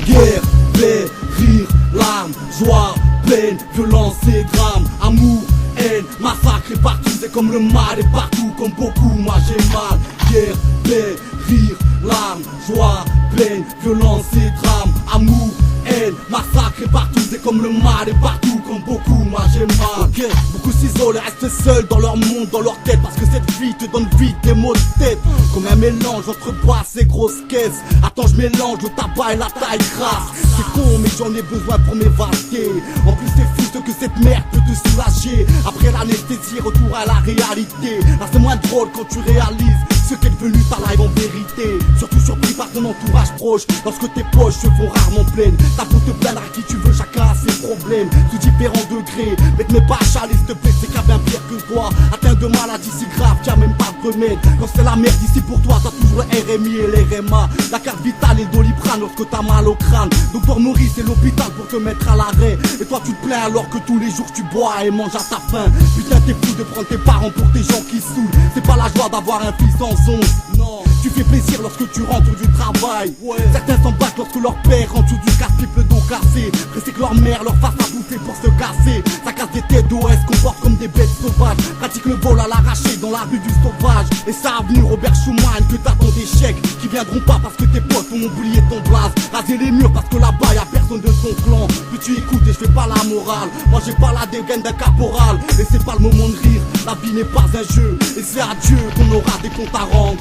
Guerre, paix, rire, larmes, joie, peine, violence et drame. Amour, haine, massacre et partout. C'est comme le mal et partout, comme beaucoup, moi j'ai mal. Guerre, paix, rire, larmes, joie, peine, violence et drame. Amour, haine, massacre et partout. C'est comme le mal et partout, comme beaucoup, moi j'ai mal. Okay. Beaucoup s'isolent et restent seuls dans leur monde, dans leur tête. Parce que cette vie te donne vite des maux de tête. Comme un mélange entre basse et grosse caisse. Attends, je mélange le tabac et la taille grasse. C'est con, mais j'en ai besoin pour m'évader. En plus, c'est fou ce que cette merde peut te soulager. Après l'anesthésie, retour à la réalité. Là, c'est moins drôle quand tu réalises ce qu'est devenu ta live en vérité. Surtout surpris par ton entourage proche. Lorsque tes poches se font rarement pleines. T'as beau te plaindre à qui tu veux, chacun a ses problèmes. Sous différents degrés. Mais te mets pas à chialer, s'il te plaît, c'est qu'il y a bien pire que toi. Atteint de maladies si graves, qu'il n'y a même pas de remède. Quand c'est la merde ici pour toi, t'as toujours le RMI et l'RMA. La carte vitale et le Doliprane lorsque t'as mal au crâne. Docteur Maurice c'est l'hôpital pour te mettre à l'arrêt. Et toi tu te plains alors que tous les jours tu bois et manges à ta faim. Putain t'es fou de prendre tes parents pour des gens qui saoulent. C'est pas la joie d'avoir un fils sans onde. Non, tu fais plaisir lorsque tu rentres du travail. Certains s'en battent lorsque leur père rentre du casse-pipe le dos cassé. Pressé que leur mère leur fasse à bouffer pour se casser. Ça casse des têtes d'OS, comporte comme des bêtes sauvages. Pratique le vol à l'arraché dans la rue du sauvage. Et ça a venu Robert Schumann que t'attends des chèques qui viendront pas parce que tes potes ont oublié ton blaze. Raser les murs parce que là-bas y'a personne de son clan. Puis tu écoutes et je fais pas la morale. Moi j'ai pas la dégaine d'un caporal. Et c'est pas le moment de rire, la vie n'est pas un jeu. Et c'est à Dieu qu'on aura des comptes à rendre.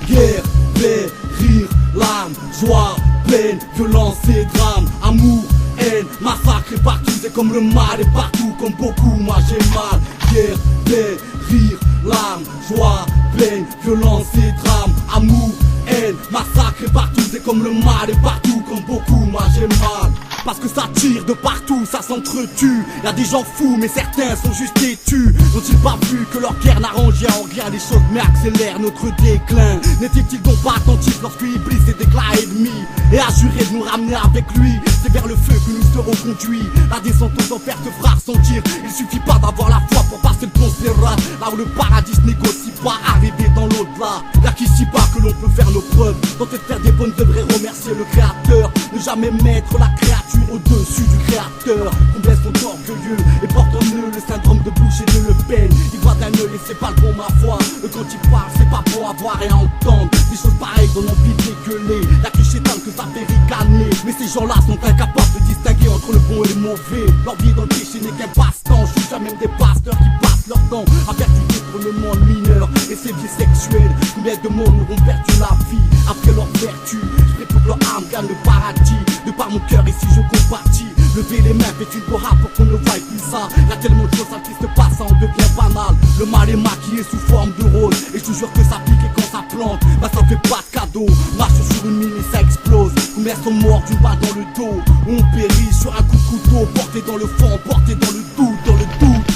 Guerre, paix, rire, larmes, joie, peine, violence et drame. Amour, haine, massacre et partout. C'est comme le mal et partout, comme beaucoup, moi j'ai mal. Guerre, paix, rire, larmes, joie, peine, violence et drame. Amour, haine, massacre et partout. C'est comme le mal et partout, comme beaucoup, moi j'ai mal. Parce que ça tire de partout, ça s'entretue. Y'a des gens fous mais certains sont juste têtus. N'ont-ils pas vu que leur guerre n'arrangeait en rien les choses mais accélère notre déclin? N'était-il donc pas attentif lorsque Iblis est déclaré ennemi et a juré de nous ramener avec lui? C'est vers le feu que nous serons conduits. La descente aux enfers te fera ressentir. Il suffit pas d'avoir la foi pour passer le pont Serrat. Là où le paradis se négocie pas, arriver dans l'au-delà. Y'a qu'ici pas que l'on peut faire nos preuves. Tenter de faire des bonnes œuvres et remercier le créateur. Ne jamais mettre la créature au-dessus du créateur. Combien sont orgueilleux et portent en eux le syndrome de Bush et de Le Pen. Ils voient d'un œil et c'est pas le bon ma foi. Quand ils parlent c'est pas pour avoir et entendre. Des choses pareilles donnent envie de dégueuler. Y'a que chez que ça fait ricaner. Mais ces gens-là sont incapables de distinguer entre le bon et le mauvais. Leur vie dans le péché n'est qu'un passe-temps. Je suis même des pasteurs qui passent leur temps à faire du détournement mineur et ses vies sexuelles. Combien de monde auront perdu la vie après leur vertu? Je prie pour que leur âme gagne le paradis. De par mon cœur ici je compatis. Lever les mains fait une bora pour qu'on ne voie plus ça. Y'a tellement de choses qui se passent, ça en devient banal. Le mal est maquillé sous forme de rose. Et je te jure que ça pique et quand ça plante, bah ça fait pas de cadeau. Marche sur une mine et ça explose. Combien sont morts d'une balle dans le dos? On périt sur un coup de couteau. Porté dans le fond, porté dans le doute, dans le doute.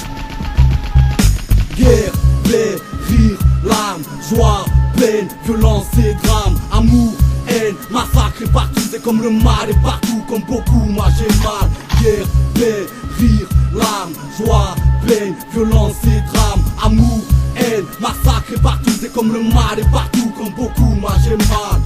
Guerre, paix, rire, larmes, joie, peine, violence et drame. Amour, haine, massacre et partout. C'est comme le mal et partout, comme beaucoup, moi j'ai mal. Guerre, paix, rire, larmes, joie, peine, violence et drame. Amour, haine, massacre et partout. C'est comme le mal et partout, comme beaucoup, moi j'ai mal.